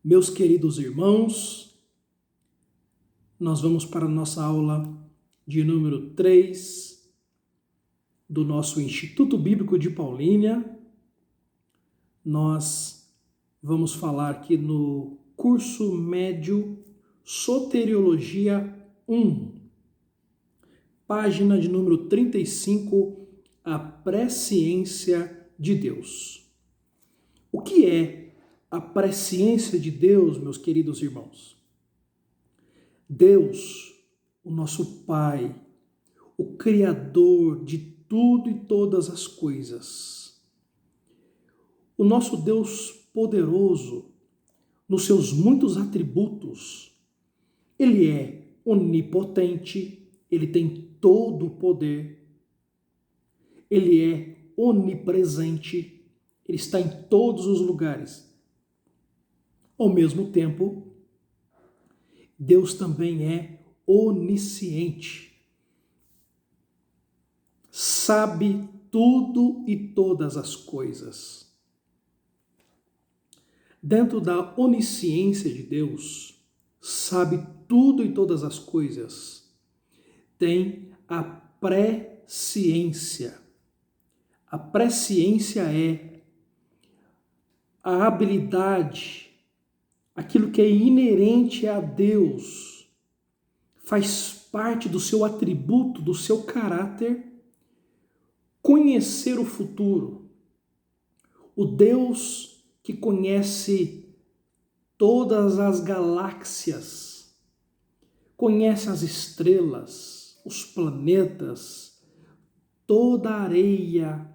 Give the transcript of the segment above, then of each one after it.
Meus queridos irmãos, nós vamos para a nossa aula de número 3 do nosso Instituto Bíblico de Paulínia. Nós vamos falar aqui no curso médio Soteriologia 1, página de número 35, a presciência de Deus. O que é a presciência de Deus, meus queridos irmãos? Deus, o nosso Pai, o Criador de tudo e todas as coisas, o nosso Deus poderoso, nos seus muitos atributos, Ele é onipotente, Ele tem todo o poder, Ele é onipresente, Ele está em todos os lugares. Ao mesmo tempo, Deus também é onisciente. Sabe tudo e todas as coisas. Dentro da onisciência de Deus, sabe tudo e todas as coisas, tem a presciência. A presciência é a habilidade, aquilo que é inerente a Deus, faz parte do seu atributo, do seu caráter, conhecer o futuro. O Deus que conhece todas as galáxias, conhece as estrelas, os planetas, toda a areia,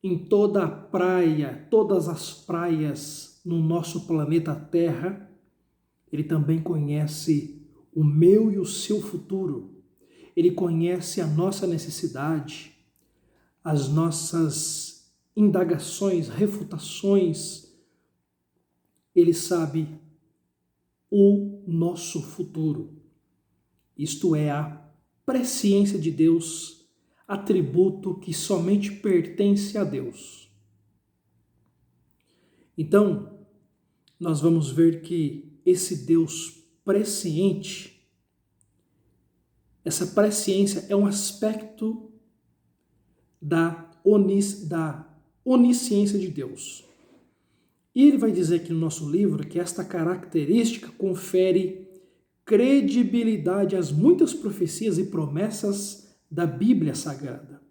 em toda a praia, todas as praias no nosso planeta Terra, Ele também conhece o meu e o seu futuro. Ele conhece a nossa necessidade, as nossas indagações, refutações. Ele sabe o nosso futuro. Isto é a presciência de Deus, atributo que somente pertence a Deus. Então, nós vamos ver que esse Deus presciente, essa presciência é um aspecto da onisciência de Deus. E ele vai dizer aqui no nosso livro que esta característica confere credibilidade às muitas profecias e promessas da Bíblia Sagrada.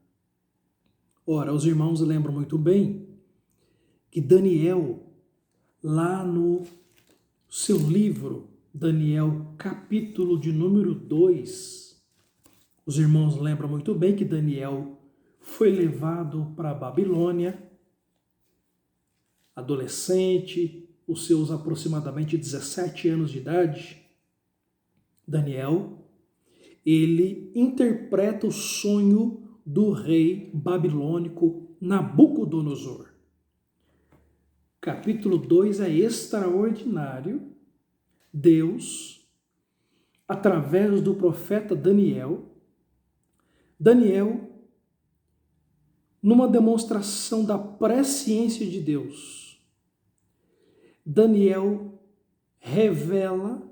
Ora, os irmãos lembram muito bem que Daniel, lá no seu livro, Daniel, capítulo de número 2, os irmãos lembram muito bem que Daniel foi levado para a Babilônia, adolescente, os seus aproximadamente 17 anos de idade. Daniel, ele interpreta o sonho do rei babilônico Nabucodonosor. Capítulo 2 é extraordinário. Deus, através do profeta Daniel, numa demonstração da presciência de Deus, Daniel revela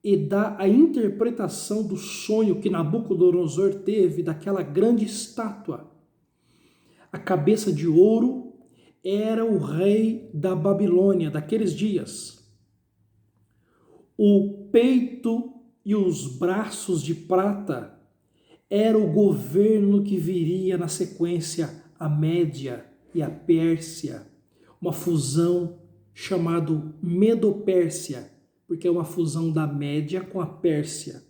e dá a interpretação do sonho que Nabucodonosor teve daquela grande estátua. A cabeça de ouro era o rei da Babilônia daqueles dias. O peito e os braços de prata era o governo que viria na sequência, a Média e a Pérsia, uma fusão chamada Medo-Pérsia, porque é uma fusão da Média com a Pérsia.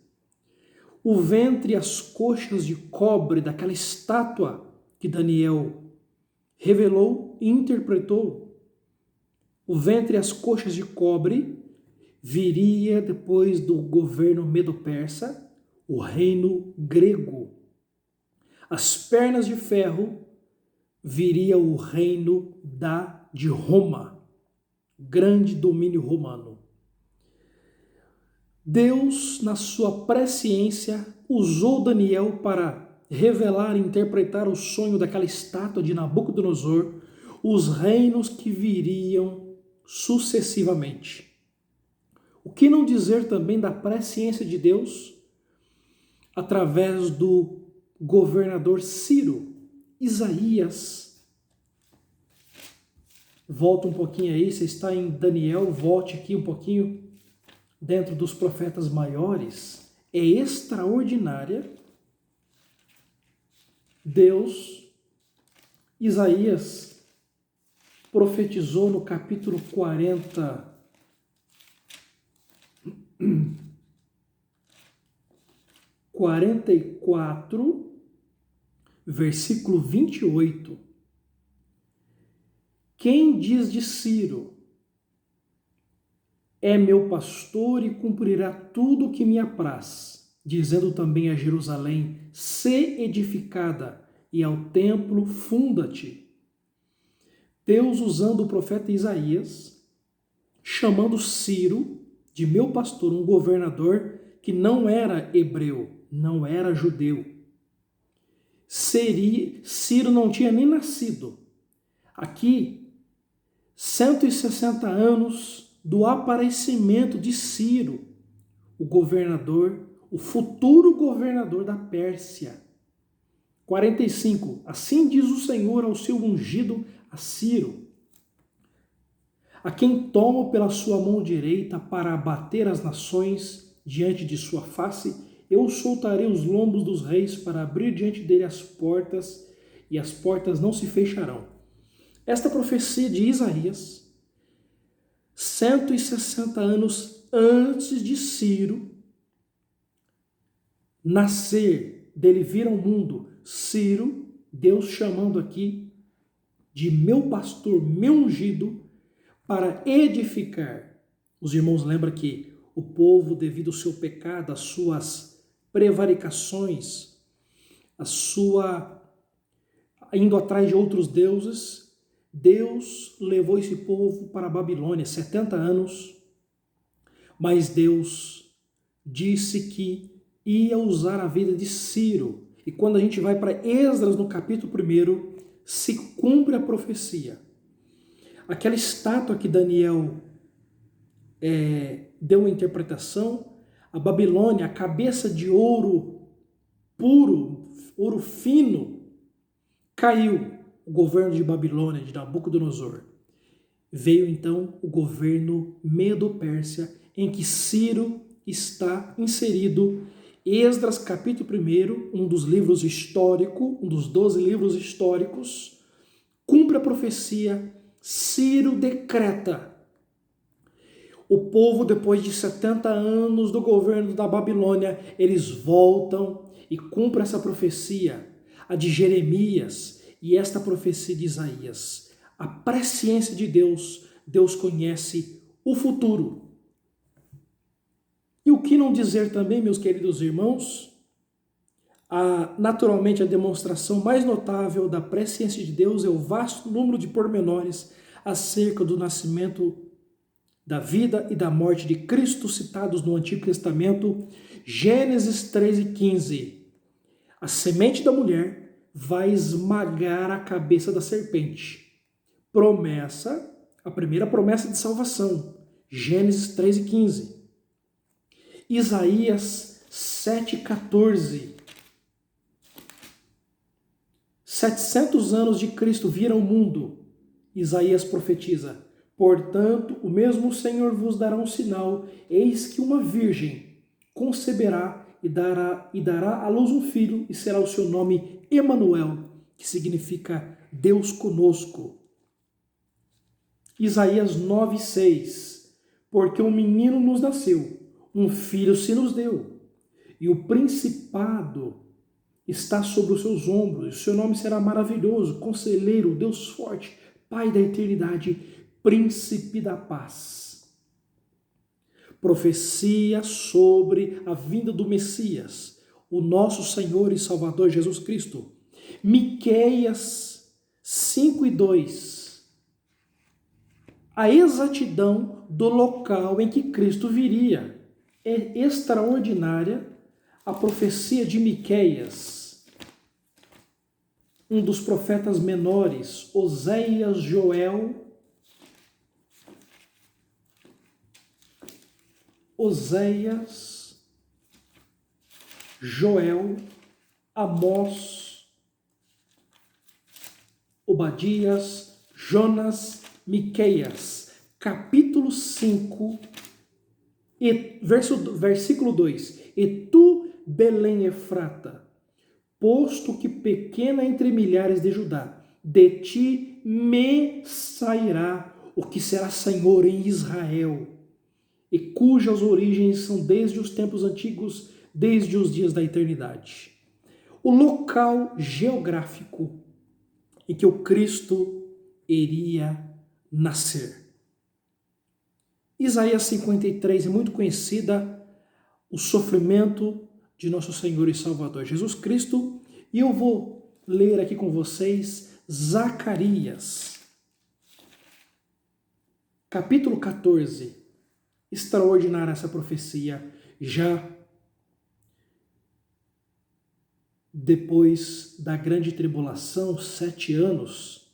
O ventre e as coxas de cobre daquela estátua que Daniel revelou e interpretou, o ventre e as coxas de cobre viria depois do governo Medo-Persa, o reino grego. As pernas de ferro viria o reino de Roma, grande domínio romano. Deus, na sua presciência, usou Daniel para revelar e interpretar o sonho daquela estátua de Nabucodonosor, os reinos que viriam sucessivamente. O que não dizer também da presciência de Deus através do governador Ciro? Isaías, volta um pouquinho aí, você está em Daniel, volte aqui um pouquinho, dentro dos profetas maiores, é extraordinária. Isaías profetizou no capítulo 44, versículo 28. Quem diz de Ciro: é meu pastor e cumprirá tudo o que me apraz, dizendo também a Jerusalém: sê edificada, e ao templo funda-te. Deus, usando o profeta Isaías, chamando Ciro de meu pastor, um governador que não era hebreu, não era judeu. Ciro não tinha nem nascido. Aqui, 160 anos do aparecimento de Ciro, o governador, o futuro governador da Pérsia. 45. Assim diz o Senhor ao seu ungido, a Ciro, a quem tomo pela sua mão direita para abater as nações diante de sua face, eu soltarei os lombos dos reis para abrir diante dele as portas, e as portas não se fecharão. Esta profecia de Isaías, 160 anos antes de Ciro nascer, dele vir ao mundo, Ciro, Deus chamando aqui de meu pastor, meu ungido, para edificar. Os irmãos lembram que o povo, devido ao seu pecado, às suas prevaricações, indo atrás de outros deuses, Deus levou esse povo para a Babilônia, 70 anos, mas Deus disse que ia usar a vida de Ciro. E quando a gente vai para Esdras, no capítulo 1, se cumpre a profecia. Aquela estátua que Daniel deu uma interpretação, a Babilônia, a cabeça de ouro puro, ouro fino, caiu. O governo de Babilônia, de Nabucodonosor. Veio então o governo Medo-Pérsia, em que Ciro está inserido. Esdras, capítulo 1, um dos livros históricos, um dos 12 livros históricos, cumpre a profecia. Ciro decreta. O povo, depois de 70 anos do governo da Babilônia, eles voltam e cumprem essa profecia, a de Jeremias e esta profecia de Isaías. A presciência de Deus, Deus conhece o futuro. E o que não dizer também, meus queridos irmãos, naturalmente a demonstração mais notável da presciência de Deus é o vasto número de pormenores acerca do nascimento, da vida e da morte de Cristo citados no Antigo Testamento. Gênesis 3:15. A semente da mulher vai esmagar a cabeça da serpente. Promessa, a primeira promessa de salvação. Gênesis 3:15. Isaías 7:14. 700 anos de Cristo viram o mundo. Isaías profetiza: portanto, o mesmo Senhor vos dará um sinal, eis que uma virgem conceberá e dará à luz um filho, e será o seu nome Emanuel, que significa Deus conosco. Isaías 9:6. Porque um menino nos nasceu, um filho se nos deu, e o principado está sobre os seus ombros, e o seu nome será maravilhoso, conselheiro, Deus forte, Pai da eternidade, príncipe da paz. Profecia sobre a vinda do Messias, o nosso Senhor e Salvador Jesus Cristo. Miqueias 5:2. A exatidão do local em que Cristo viria. É extraordinária a profecia de Miqueias. Um dos profetas menores, Oséias, Joel, Oséias, Joel, Amós, Obadias, Jonas, Miqueias, capítulo 5, versículo 2. E tu, Belém Efrata, posto que pequena entre milhares de Judá, de ti me sairá o que será Senhor em Israel, e cujas origens são desde os tempos antigos, desde os dias da eternidade. O local geográfico em que o Cristo iria nascer. Isaías 53 é muito conhecida, o sofrimento de nosso Senhor e Salvador Jesus Cristo, e eu vou ler aqui com vocês Zacarias, capítulo 14. Extraordinária essa profecia, já depois da grande tribulação, 7 anos,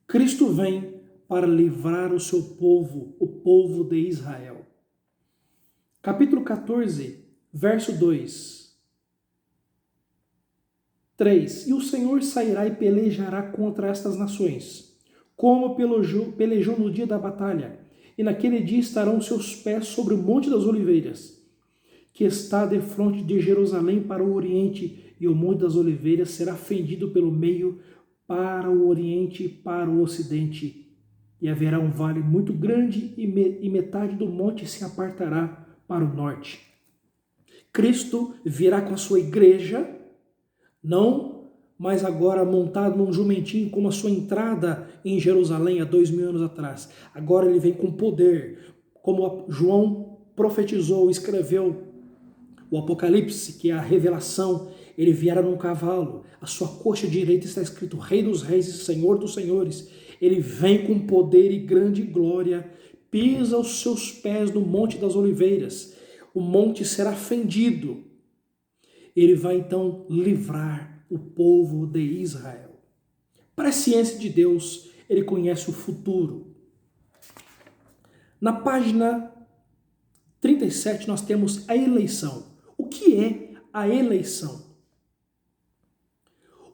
Cristo vem para livrar o seu povo, o povo de Israel. Capítulo 14, verso 2. 3. E o Senhor sairá e pelejará contra estas nações, como pelejou no dia da batalha, e naquele dia estarão seus pés sobre o Monte das Oliveiras, que está defronte de Jerusalém para o oriente, e o Monte das Oliveiras será fendido pelo meio para o oriente e para o ocidente. E haverá um vale muito grande e metade do monte se apartará para o norte. Cristo virá com a sua igreja, não mais agora montado num jumentinho como a sua entrada em Jerusalém há 2000 anos atrás. Agora ele vem com poder, como João profetizou, escreveu o Apocalipse, que é a revelação. Ele viera num cavalo, a sua coxa direita está escrito Rei dos Reis e Senhor dos Senhores. Ele vem com poder e grande glória, pisa os seus pés no Monte das Oliveiras. O monte será fendido. Ele vai então livrar o povo de Israel. Para a ciência de Deus, ele conhece o futuro. Na página 37 nós temos a eleição. O que é a eleição?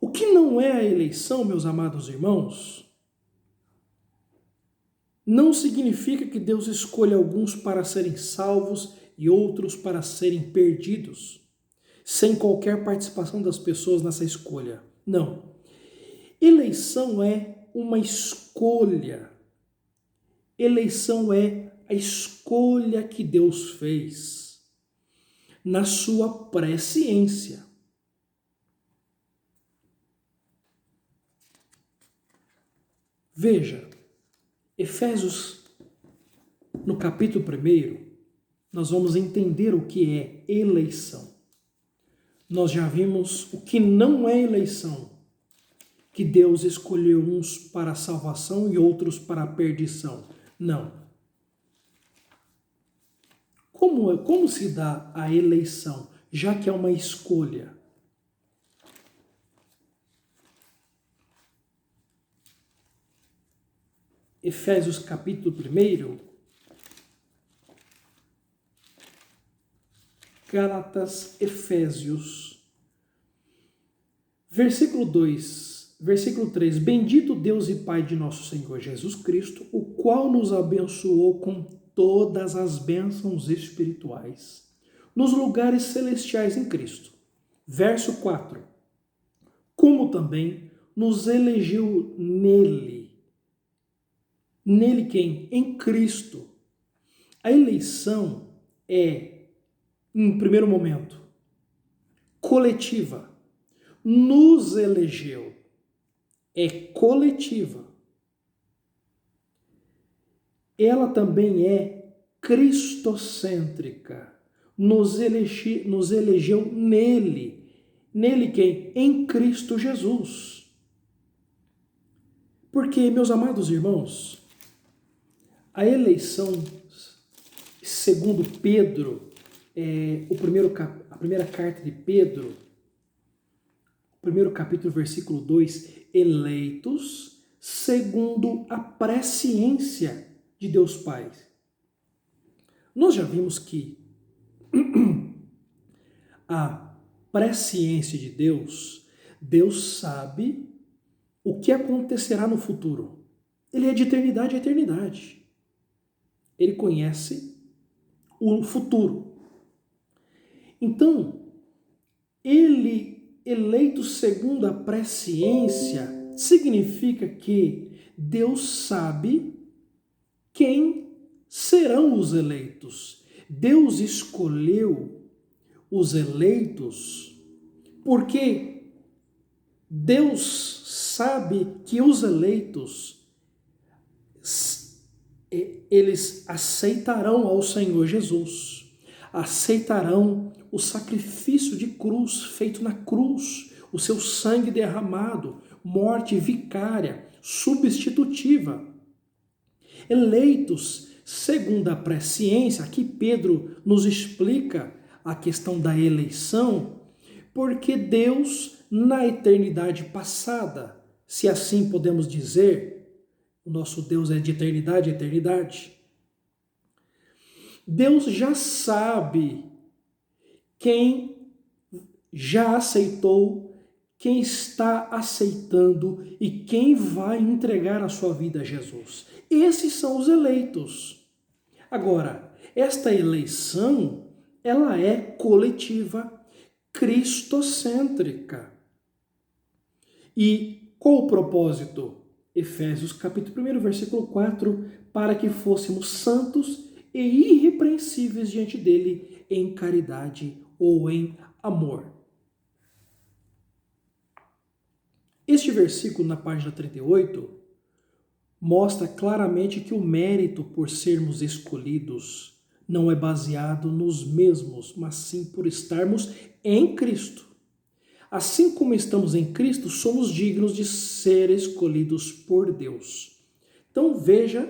O que não é a eleição, meus amados irmãos, não significa que Deus escolha alguns para serem salvos e outros para serem perdidos, sem qualquer participação das pessoas nessa escolha. Não. Eleição é uma escolha. Eleição é a escolha que Deus fez na sua presciência. Veja, Efésios, no capítulo 1, nós vamos entender o que é eleição. Nós já vimos o que não é eleição, que Deus escolheu uns para a salvação e outros para a perdição. Não. Como se dá a eleição, já que é uma escolha? Efésios capítulo 1, Gálatas, Efésios, versículo 2, versículo 3. Bendito Deus e Pai de nosso Senhor Jesus Cristo, o qual nos abençoou com todas as bênçãos espirituais nos lugares celestiais em Cristo. Verso 4. Como também nos elegeu nele. Nele quem? Em Cristo. A eleição é, em primeiro momento, coletiva. Nos elegeu. É coletiva. Ela também é cristocêntrica. Nos elegeu nele. Nele quem? Em Cristo Jesus. Porque, meus amados irmãos, a eleição, segundo Pedro, a primeira carta de Pedro, primeiro capítulo, versículo 2, eleitos segundo a presciência de Deus Pai. Nós já vimos que A presciência de Deus, Deus sabe o que acontecerá no futuro. Ele é de eternidade a eternidade. Ele conhece o futuro. Então, ele, eleito segundo a presciência, significa que Deus sabe quem serão os eleitos. Deus escolheu os eleitos porque Deus sabe que os eleitos, eles aceitarão ao Senhor Jesus, aceitarão o sacrifício de cruz feito na cruz, o seu sangue derramado, morte vicária, substitutiva. Eleitos segundo a presciência, aqui Pedro nos explica a questão da eleição, porque Deus, na eternidade passada, se assim podemos dizer, o nosso Deus é de eternidade a eternidade, Deus já sabe quem já aceitou, quem está aceitando e quem vai entregar a sua vida a Jesus. Esses são os eleitos. Agora, esta eleição, ela é coletiva, cristocêntrica. E qual o propósito? Efésios capítulo 1, versículo 4, para que fôssemos santos e irrepreensíveis diante dele em caridade ou em amor. Este versículo na página 38 mostra claramente que o mérito por sermos escolhidos não é baseado nos mesmos, mas sim por estarmos em Cristo. Assim como estamos em Cristo, somos dignos de ser escolhidos por Deus. Então veja,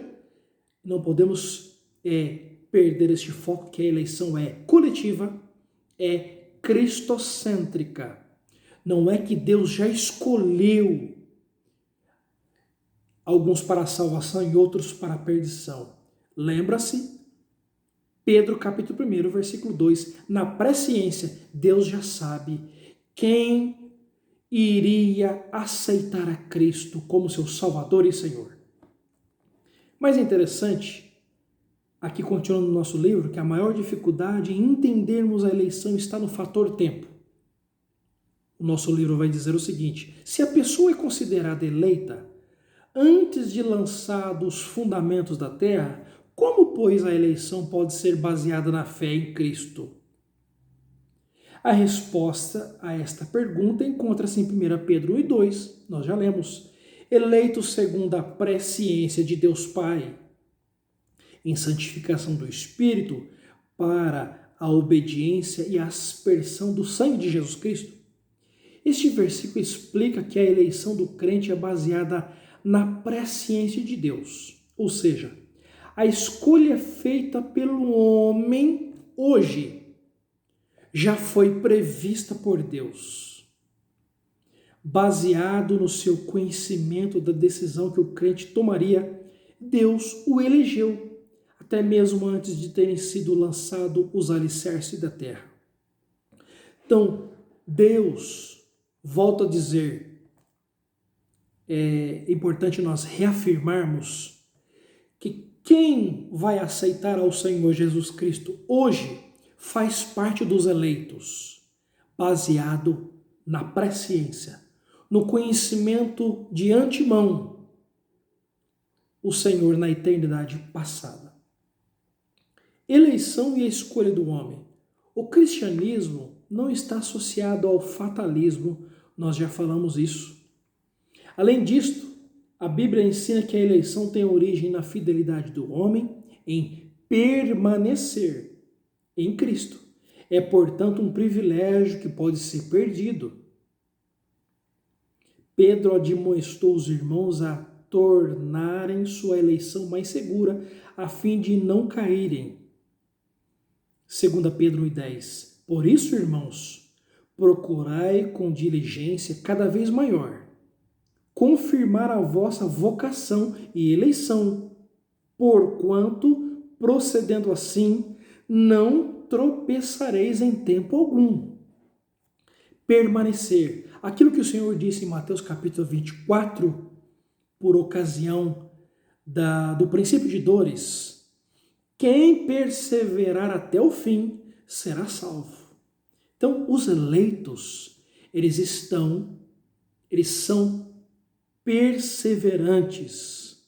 não podemos perder este foco, que a eleição é coletiva, é cristocêntrica. Não é que Deus já escolheu alguns para a salvação e outros para a perdição. Lembra-se, Pedro capítulo 1, versículo 2, na presciência, Deus já sabe quem iria aceitar a Cristo como seu Salvador e Senhor. Mas é interessante, aqui continuando no nosso livro, que a maior dificuldade em entendermos a eleição está no fator tempo. O nosso livro vai dizer o seguinte: se a pessoa é considerada eleita antes de lançados os fundamentos da terra, como, pois, a eleição pode ser baseada na fé em Cristo? A resposta a esta pergunta encontra-se em 1 Pedro 1:2. Nós já lemos. Eleitos segundo a presciência de Deus Pai, em santificação do Espírito, para a obediência e a aspersão do sangue de Jesus Cristo. Este versículo explica que a eleição do crente é baseada na presciência de Deus, ou seja, a escolha feita pelo homem hoje já foi prevista por Deus, baseado no seu conhecimento da decisão que o crente tomaria. Deus o elegeu, até mesmo antes de terem sido lançados os alicerces da terra. Então, Deus, volto a dizer, é importante nós reafirmarmos que quem vai aceitar ao Senhor Jesus Cristo hoje faz parte dos eleitos, baseado na presciência, no conhecimento de antemão, o Senhor na eternidade passada. Eleição e a escolha do homem. O cristianismo não está associado ao fatalismo, nós já falamos isso. Além disto, a Bíblia ensina que a eleição tem origem na fidelidade do homem em permanecer em Cristo. É, portanto, um privilégio que pode ser perdido. Pedro admoestou os irmãos a tornarem sua eleição mais segura, a fim de não caírem. 2 Pedro 1:10. Por isso, irmãos, procurai com diligência cada vez maior confirmar a vossa vocação e eleição, porquanto, procedendo assim, não tropeçareis em tempo algum. Permanecer. Aquilo que o Senhor disse em Mateus capítulo 24, por ocasião do princípio de dores. Quem perseverar até o fim será salvo. Então, os eleitos, eles são perseverantes.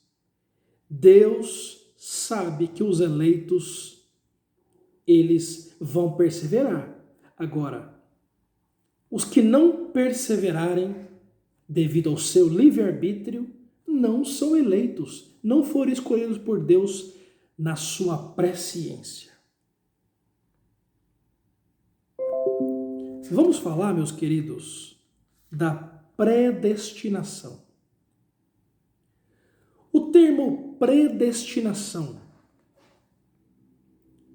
Deus sabe que os eleitos, eles vão perseverar. Agora, os que não perseverarem, devido ao seu livre-arbítrio, não são eleitos, não foram escolhidos por Deus na sua presciência. Vamos falar, meus queridos, da predestinação. O termo predestinação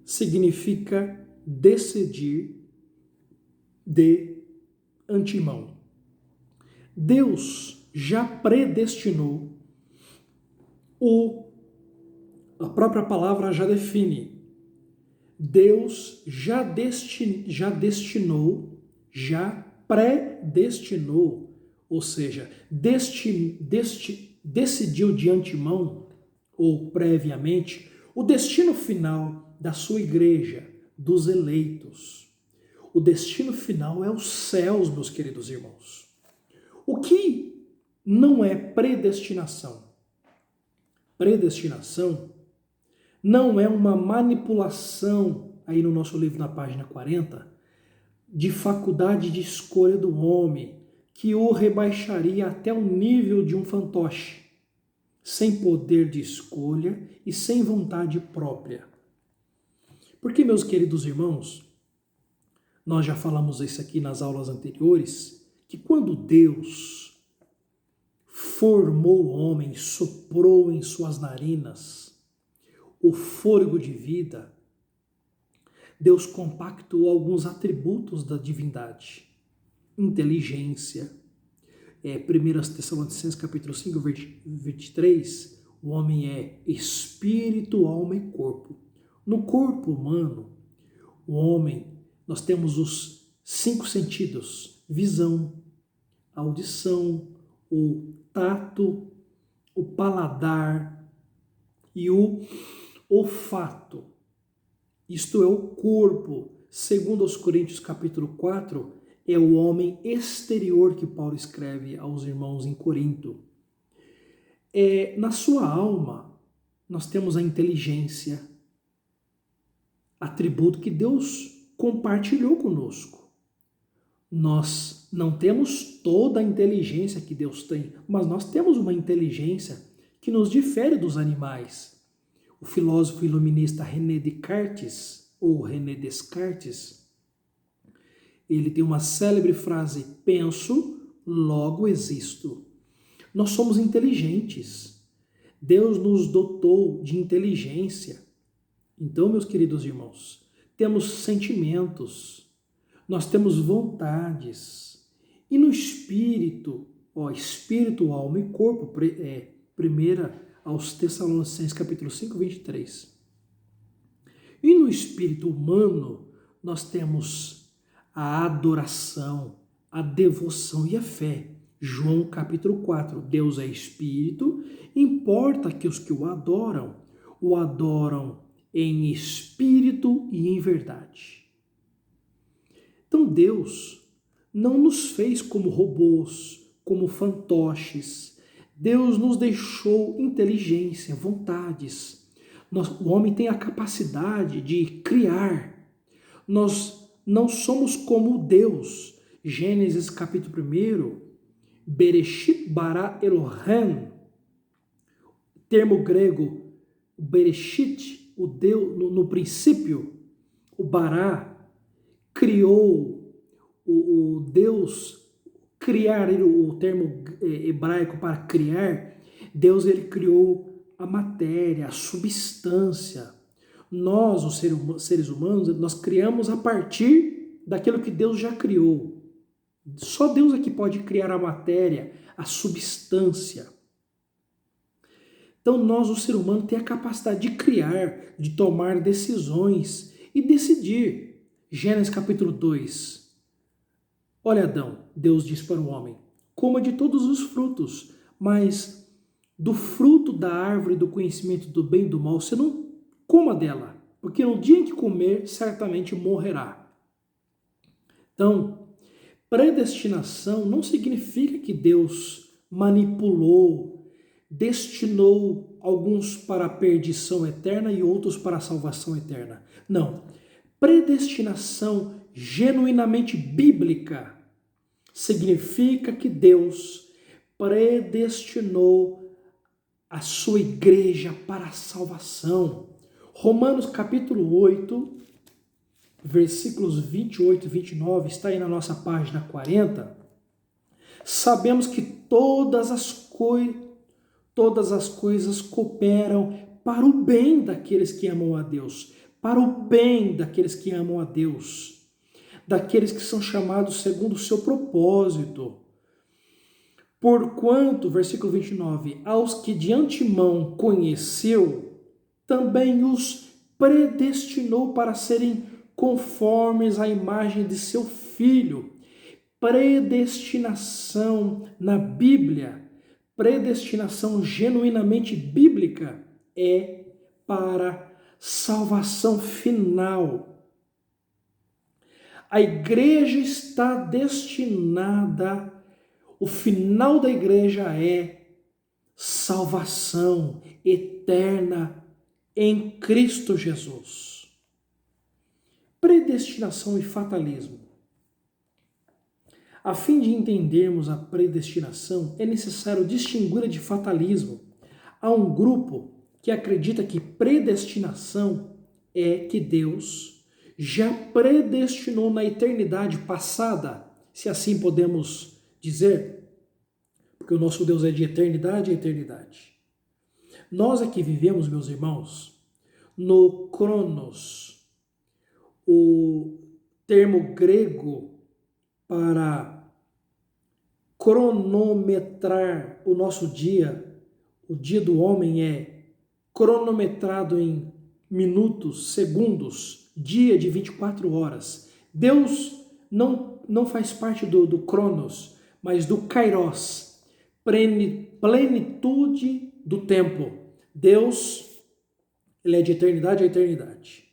significa decidir de antemão. Deus já predestinou, a própria palavra já define. Deus já predestinou, ou seja, decidiu de antemão ou previamente o destino final da sua igreja, dos eleitos. O destino final é os céus, meus queridos irmãos. O que não é predestinação? Predestinação não é uma manipulação, aí no nosso livro na página 40, de faculdade de escolha do homem, que o rebaixaria até o nível de um fantoche, sem poder de escolha e sem vontade própria. Porque, meus queridos irmãos, nós já falamos isso aqui nas aulas anteriores, que quando Deus formou o homem, soprou em suas narinas o fôlego de vida, Deus compactou alguns atributos da divindade. Inteligência. 1 Tessalonicenses capítulo 5, 23, o homem é espírito, alma e corpo. No corpo humano, o homem, nós temos os 5 sentidos: visão, audição, o tato, o paladar e o olfato. Isto é o corpo. Segundo os Coríntios capítulo 4, é o homem exterior que Paulo escreve aos irmãos em Corinto. Na sua alma, nós temos a inteligência, atributo que Deus compartilhou conosco. Nós não temos toda a inteligência que Deus tem, mas nós temos uma inteligência que nos difere dos animais. O filósofo iluminista René Descartes, ele tem uma célebre frase: penso, logo existo. Nós somos inteligentes. Deus nos dotou de inteligência. Então, meus queridos irmãos, temos sentimentos, nós temos vontades. E no espírito, espírito, alma e corpo, primeira aos Tessalonicenses capítulo 5, 23. E no espírito humano, nós temos a adoração, a devoção e a fé. João capítulo 4, Deus é espírito, importa que os que o adoram em espírito e em verdade. Então Deus não nos fez como robôs, como fantoches. Deus nos deixou inteligência, vontades. O homem tem a capacidade de criar. Nós não somos como Deus. Gênesis capítulo 1, Bereshit bara Elohim, termo grego, Bereshit, o Deus, no princípio, o bara, criou, o Deus, criar, o termo hebraico para criar, Deus ele criou a matéria, a substância. Nós, os seres humanos, nós criamos a partir daquilo que Deus já criou. Só Deus é que pode criar a matéria, a substância. Então nós, o ser humano, tem a capacidade de criar, de tomar decisões e decidir. Gênesis capítulo 2. Olha, Adão, Deus diz para o homem: coma de todos os frutos, mas do fruto da árvore do conhecimento do bem e do mal, você não coma dela, porque no dia em que comer, certamente morrerá. Então, predestinação não significa que Deus manipulou, destinou alguns para a perdição eterna e outros para a salvação eterna. Não. Predestinação genuinamente bíblica significa que Deus predestinou a sua igreja para a salvação. Romanos capítulo 8, versículos 28 e 29, está aí na nossa página 40. Sabemos que todas as coisas cooperam para o bem daqueles que amam a Deus, para o bem daqueles que amam a Deus, daqueles que são chamados segundo o seu propósito. Porquanto, versículo 29, aos que de antemão conheceu, também os predestinou para serem conformes à imagem de seu Filho. Predestinação na Bíblia, predestinação genuinamente bíblica, é para salvação final. A igreja está destinada, o final da igreja é salvação eterna em Cristo Jesus. Predestinação e fatalismo. A fim de entendermos a predestinação, é necessário distingui-la de fatalismo. Há um grupo que acredita que predestinação é que Deus já predestinou na eternidade passada, se assim podemos dizer, porque o nosso Deus é de eternidade a eternidade. Nós aqui vivemos, meus irmãos, no Cronos, o termo grego para cronometrar o nosso dia, o dia do homem é cronometrado em minutos, segundos, dia de 24 horas. Deus não faz parte do Cronos, mas do Kairos, plenitude do tempo. Deus, ele é de eternidade a eternidade.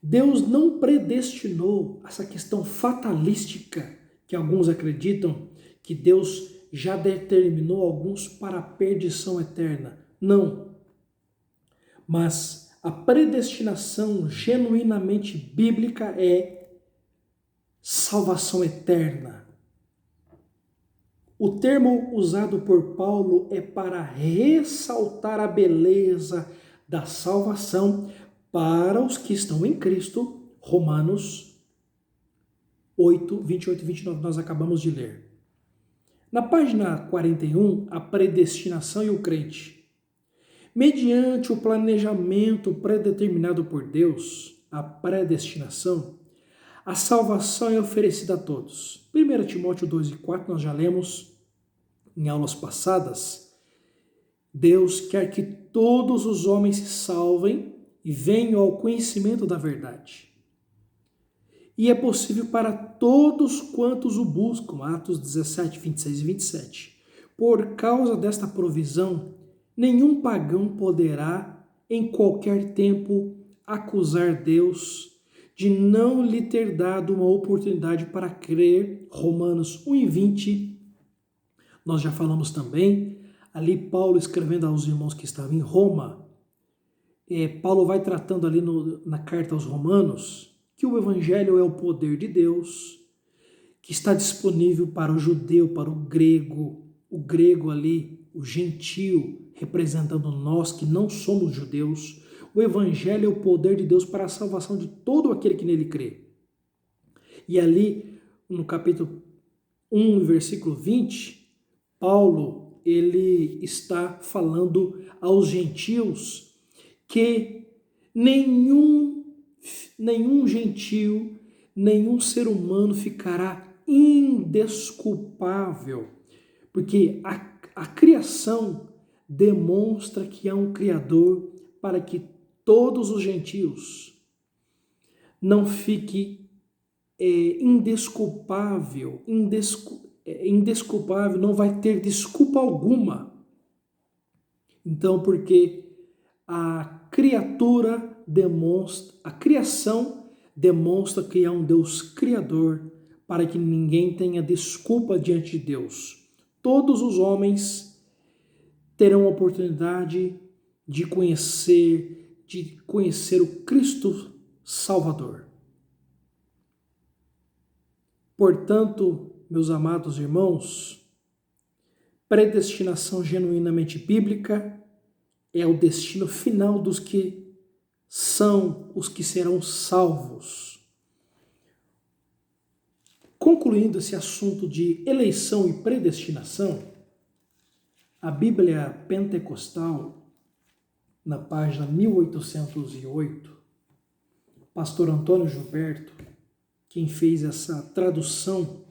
Deus não predestinou essa questão fatalística que alguns acreditam que Deus já determinou alguns para a perdição eterna. Não. Mas a predestinação genuinamente bíblica é salvação eterna. O termo usado por Paulo é para ressaltar a beleza da salvação para os que estão em Cristo. Romanos 8, 28 e 29, nós acabamos de ler. Na página 41, a predestinação e o crente. Mediante o planejamento predeterminado por Deus, a predestinação, a salvação é oferecida a todos. 1 Timóteo 2 e 4, nós já lemos em aulas passadas. Deus quer que todos os homens se salvem e venham ao conhecimento da verdade. E é possível para todos quantos o buscam. Atos 17, 26 e 27. Por causa desta provisão, nenhum pagão poderá, em qualquer tempo, acusar Deus de não lhe ter dado uma oportunidade para crer. Romanos 1 e 20. Nós já falamos também, ali Paulo escrevendo aos irmãos que estavam em Roma. Paulo vai tratando ali na carta aos Romanos que o Evangelho é o poder de Deus, que está disponível para o judeu, para o grego ali, o gentio, representando nós que não somos judeus. O Evangelho é o poder de Deus para a salvação de todo aquele que nele crê. E ali, no capítulo 1, versículo 20, Paulo, ele está falando aos gentios que nenhum gentio, nenhum ser humano ficará indesculpável, porque a criação demonstra que há um Criador para que todos os gentios não fique indesculpável, indesculpável, não vai ter desculpa alguma. Então, porque a criação demonstra que é um Deus criador, para que ninguém tenha desculpa diante de Deus. Todos os homens terão a oportunidade de conhecer o Cristo Salvador. Portanto, meus amados irmãos, predestinação genuinamente bíblica é o destino final dos que são os que serão salvos. Concluindo esse assunto de eleição e predestinação, a Bíblia Pentecostal, na página 1808, pastor Antônio Gilberto, quem fez essa tradução,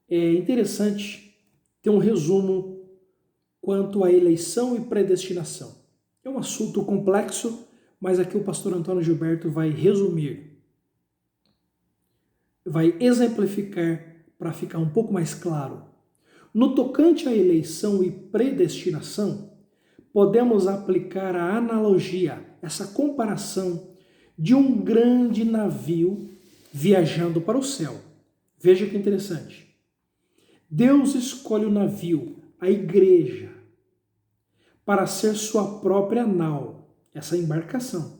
é interessante ter um resumo quanto à eleição e predestinação. É um assunto complexo, mas aqui o pastor Antônio Gilberto vai resumir, vai exemplificar para ficar um pouco mais claro. No tocante à eleição e predestinação, podemos aplicar a analogia, essa comparação de um grande navio viajando para o céu. Veja que interessante. Deus escolhe o navio, a igreja, para ser sua própria nau, essa embarcação.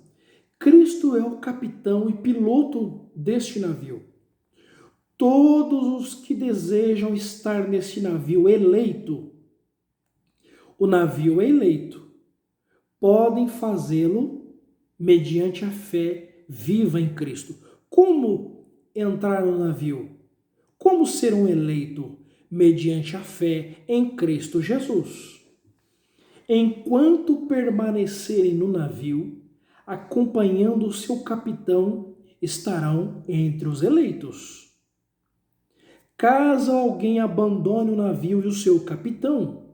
Cristo é o capitão e piloto deste navio. Todos os que desejam estar nesse navio eleito, o navio é eleito, podem fazê-lo mediante a fé viva em Cristo. Como entrar no navio? Como ser um eleito? Mediante a fé em Cristo Jesus. Enquanto permanecerem no navio, acompanhando o seu capitão, estarão entre os eleitos. Caso alguém abandone o navio e o seu capitão,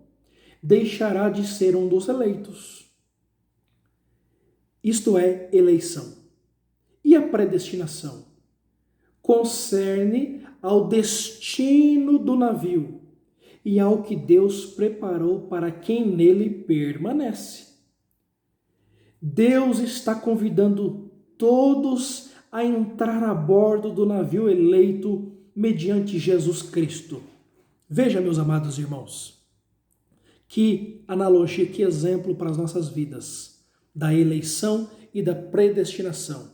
deixará de ser um dos eleitos. Isto é eleição. E a predestinação? Concerne ao destino do navio e ao que Deus preparou para quem nele permanece. Deus está convidando todos a entrar a bordo do navio eleito mediante Jesus Cristo. Veja, meus amados irmãos, que analogia, que exemplo para as nossas vidas, da eleição e da predestinação.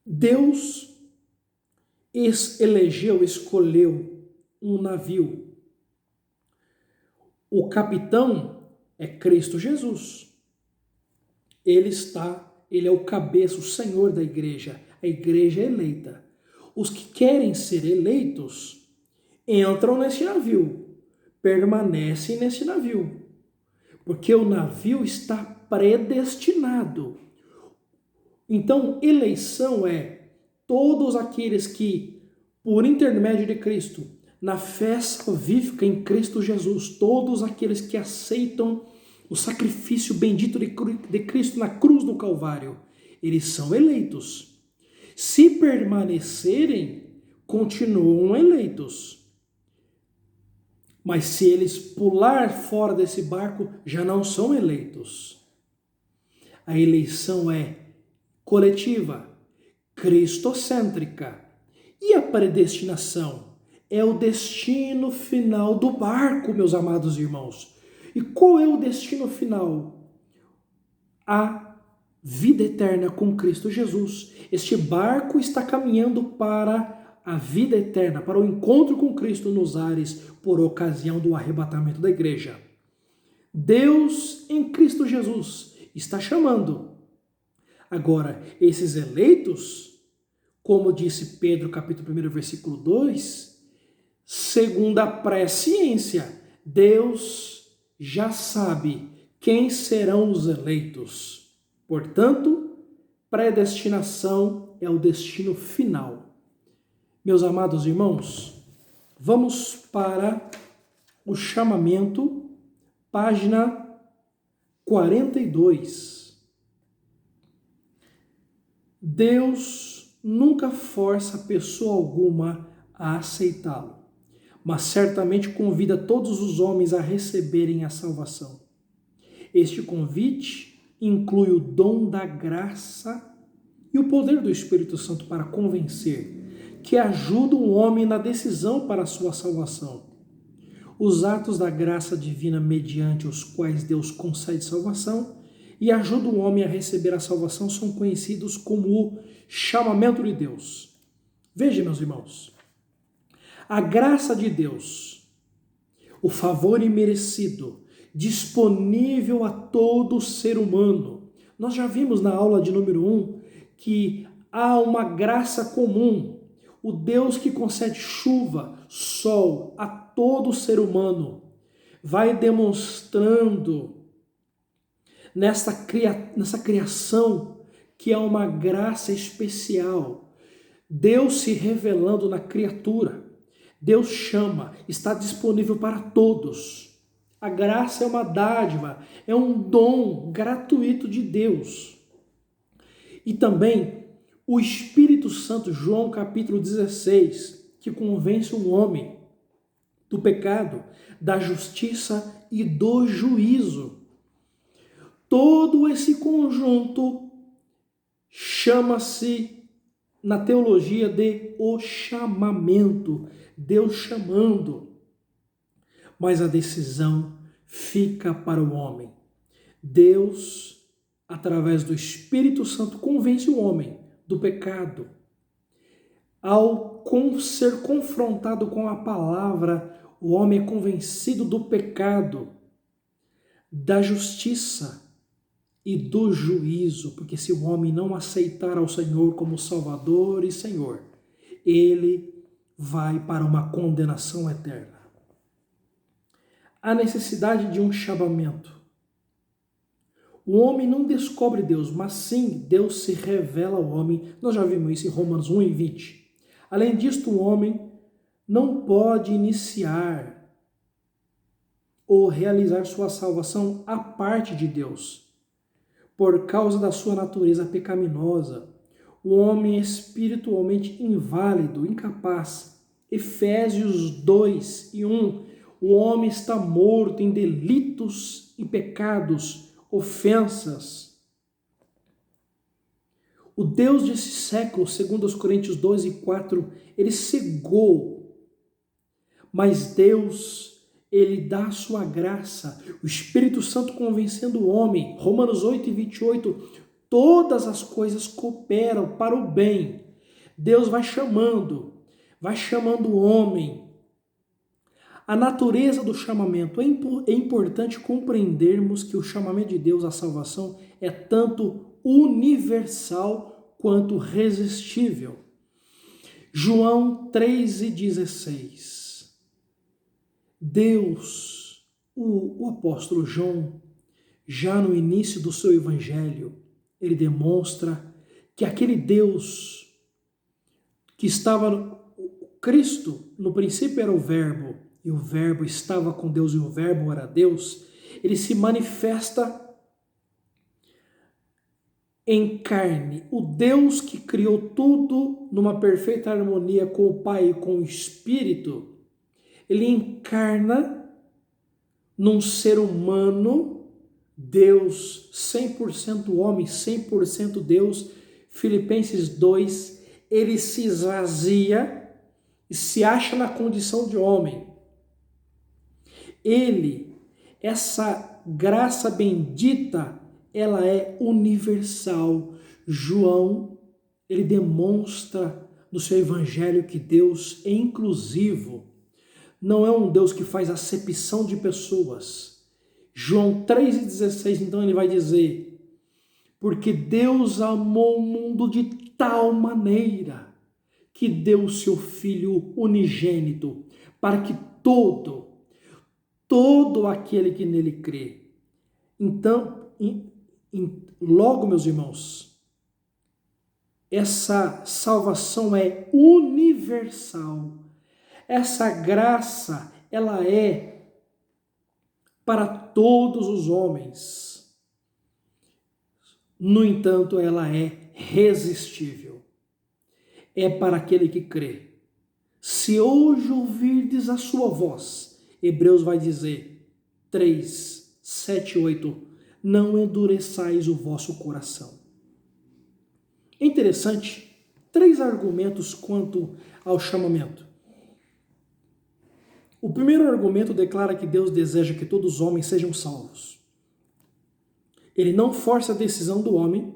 Deus escolheu um navio. O capitão é Cristo Jesus. Ele é o cabeça, o Senhor da igreja. A igreja é eleita. Os que querem ser eleitos entram nesse navio, permanecem nesse navio, porque o navio está predestinado. Então, eleição é todos aqueles que, por intermédio de Cristo, na fé salvífica em Cristo Jesus, todos aqueles que aceitam o sacrifício bendito de Cristo na cruz do Calvário, eles são eleitos. Se permanecerem, continuam eleitos. Mas se eles pular fora desse barco, já não são eleitos. A eleição é coletiva, cristocêntrica. E a predestinação é o destino final do barco, meus amados irmãos. E qual é o destino final? A vida eterna com Cristo Jesus. Este barco está caminhando para a vida eterna, para o encontro com Cristo nos ares, por ocasião do arrebatamento da igreja. Deus, em Cristo Jesus, está chamando. Agora, esses eleitos, como disse Pedro, capítulo 1, versículo 2, segundo a presciência, Deus já sabe quem serão os eleitos. Portanto, predestinação é o destino final. Meus amados irmãos, vamos para o chamamento, página 42. Deus nunca força pessoa alguma a aceitá-lo, mas certamente convida todos os homens a receberem a salvação. Este convite inclui o dom da graça e o poder do Espírito Santo para convencer, que ajuda o homem na decisão para a sua salvação. Os atos da graça divina mediante os quais Deus concede salvação e ajuda o homem a receber a salvação são conhecidos como o chamamento de Deus. Veja, meus irmãos, a graça de Deus, o favor imerecido, disponível a todo ser humano. Nós já vimos na aula de número 1 que há uma graça comum, o Deus que concede chuva, sol a todo ser humano, vai demonstrando nessa criação que é uma graça especial. Deus se revelando na criatura. Deus chama, está disponível para todos. A graça é uma dádiva, é um dom gratuito de Deus. E também o Espírito Santo, João capítulo 16, que convence o homem do pecado, da justiça e do juízo. Todo esse conjunto chama-se na teologia de o chamamento, Deus chamando. Mas a decisão fica para o homem. Deus, através do Espírito Santo, convence o homem do pecado. Ao ser confrontado com a palavra, o homem é convencido do pecado, da justiça e do juízo, porque se o homem não aceitar ao Senhor como Salvador e Senhor, ele vai para uma condenação eterna. A necessidade de um chamamento. O homem não descobre Deus, mas sim Deus se revela ao homem. Nós já vimos isso em Romanos 1 e 20. Além disso, o homem não pode iniciar ou realizar sua salvação à parte de Deus, por causa da sua natureza pecaminosa. O homem é espiritualmente inválido, incapaz. Efésios 2 e 1. O homem está morto em delitos e pecados, ofensas. O Deus desse século, segundo os Coríntios 12 e 4, ele cegou. Mas Deus, ele dá a sua graça, o Espírito Santo convencendo o homem. Romanos 8 e 28, todas as coisas cooperam para o bem. Deus vai chamando o homem. A natureza do chamamento, é importante compreendermos que o chamamento de Deus à salvação é tanto universal quanto resistível. João 3,16. Deus, o apóstolo João, já no início do seu evangelho, ele demonstra que aquele Deus que estava, Cristo, no princípio era o Verbo, e o Verbo estava com Deus e o Verbo era Deus, ele se manifesta em carne. O Deus que criou tudo numa perfeita harmonia com o Pai e com o Espírito, ele encarna num ser humano, Deus, 100% homem, 100% Deus. Filipenses 2, ele se esvazia e se acha na condição de homem. Ele, essa graça bendita, ela é universal. João, ele demonstra no seu evangelho que Deus é inclusivo. Não é um Deus que faz acepção de pessoas. João 3,16, então ele vai dizer: porque Deus amou o mundo de tal maneira que deu o seu Filho unigênito, para que todo aquele que nele crê. Então, logo, meus irmãos, essa salvação é universal. Essa graça, ela é para todos os homens. No entanto, ela é irresistível. É para aquele que crê. Se hoje ouvirdes a sua voz, Hebreus vai dizer 3, 7, 8, não endureçais o vosso coração. É interessante, 3 argumentos quanto ao chamamento. O primeiro argumento declara que Deus deseja que todos os homens sejam salvos. Ele não força a decisão do homem,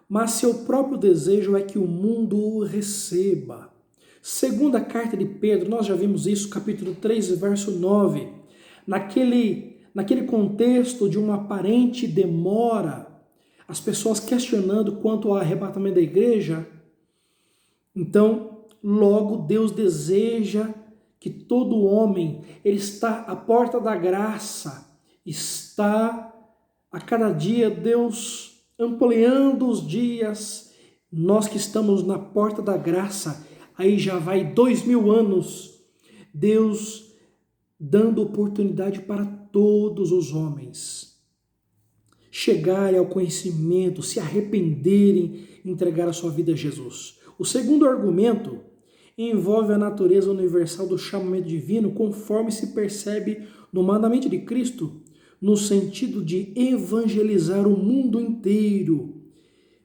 mas seu próprio desejo é que o mundo o receba. Segunda carta de Pedro, nós já vimos isso, capítulo 3, verso 9. Naquele contexto de uma aparente demora, as pessoas questionando quanto ao arrebatamento da igreja, então, logo Deus deseja que todo homem, ele está à porta da graça, está a cada dia Deus ampliando os dias, nós que estamos na porta da graça, aí já vai 2000 anos, Deus dando oportunidade para todos os homens chegarem ao conhecimento, se arrependerem, entregar a sua vida a Jesus. O segundo argumento envolve a natureza universal do chamamento divino, conforme se percebe no mandamento de Cristo, no sentido de evangelizar o mundo inteiro.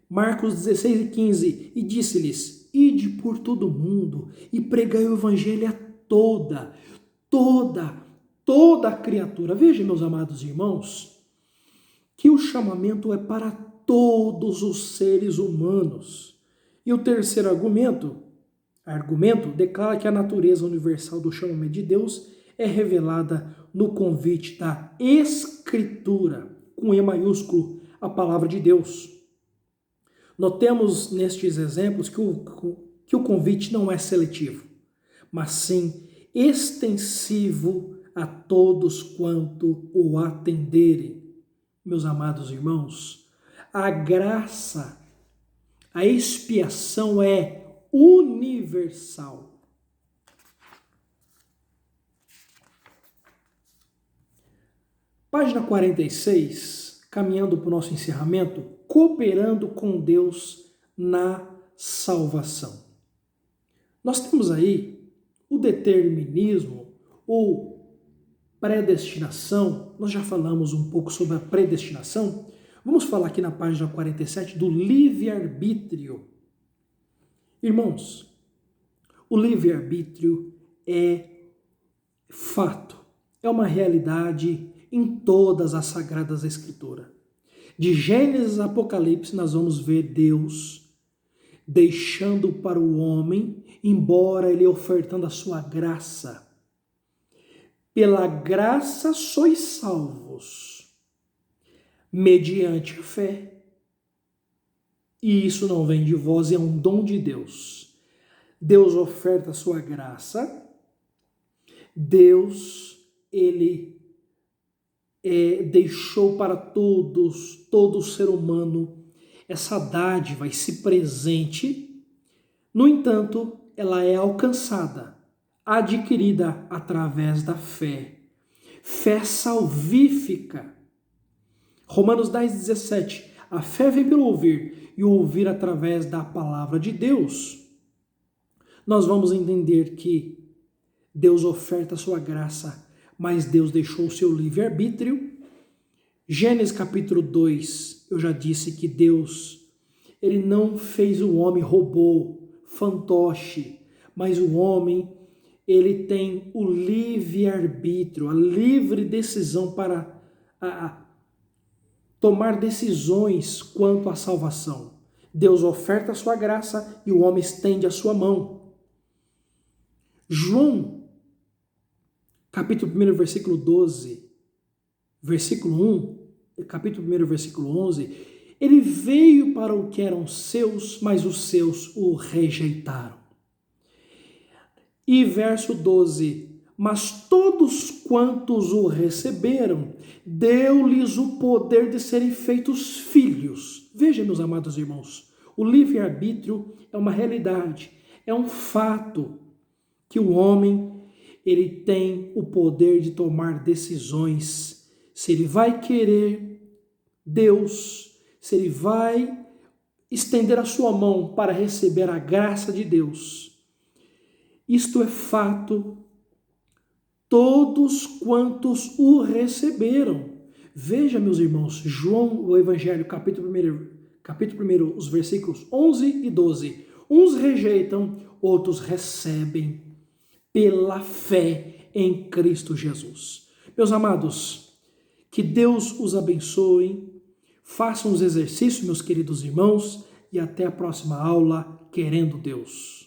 Marcos 16 e 15, e disse-lhes, ide por todo o mundo e pregai o evangelho a toda a criatura. Veja, meus amados irmãos, que o chamamento é para todos os seres humanos. E o terceiro argumento declara que a natureza universal do chamamento de Deus é revelada no convite da Escritura, com E maiúsculo, a palavra de Deus. Notemos nestes exemplos que o convite não é seletivo, mas sim extensivo a todos quanto o atenderem. Meus amados irmãos, a graça, a expiação é universal. Página 46, caminhando para o nosso encerramento, cooperando com Deus na salvação. Nós temos aí o determinismo ou predestinação. Nós já falamos um pouco sobre a predestinação. Vamos falar aqui na página 47 do livre-arbítrio. Irmãos, o livre-arbítrio é fato, é uma realidade em todas as Sagradas Escrituras. De Gênesis a Apocalipse, nós vamos ver Deus deixando para o homem, embora ele ofertando a sua graça. Pela graça sois salvos, mediante a fé. E isso não vem de vós, é um dom de Deus. Deus oferta a sua graça. Deus, ele deixou para todo ser humano, essa dádiva, esse presente. No entanto, ela é alcançada, adquirida através da fé. Fé salvífica. Romanos 10, 17. A fé vem pelo ouvir, e o ouvir através da palavra de Deus. Nós vamos entender que Deus oferta a sua graça, mas Deus deixou o seu livre-arbítrio. Gênesis capítulo 2, eu já disse que Deus, ele não fez o homem robô, fantoche, mas o homem, ele tem o livre-arbítrio, a livre decisão para tomar decisões quanto à salvação. Deus oferta a sua graça e o homem estende a sua mão. João capítulo 1, versículo 12, versículo 1, capítulo 1, versículo 11, ele veio para o que eram seus, mas os seus o rejeitaram. E verso 12, mas todos quantos o receberam, deu-lhes o poder de serem feitos filhos. Veja, meus amados irmãos, o livre-arbítrio é uma realidade, é um fato que o homem, ele tem o poder de tomar decisões, se ele vai querer Deus, se ele vai estender a sua mão para receber a graça de Deus. Isto é fato, todos quantos o receberam. Veja, meus irmãos, João, o Evangelho, capítulo 1, os versículos 11 e 12. Uns rejeitam, outros recebem pela fé em Cristo Jesus. Meus amados, que Deus os abençoe. Façam os exercícios, meus queridos irmãos, e até a próxima aula, querendo Deus.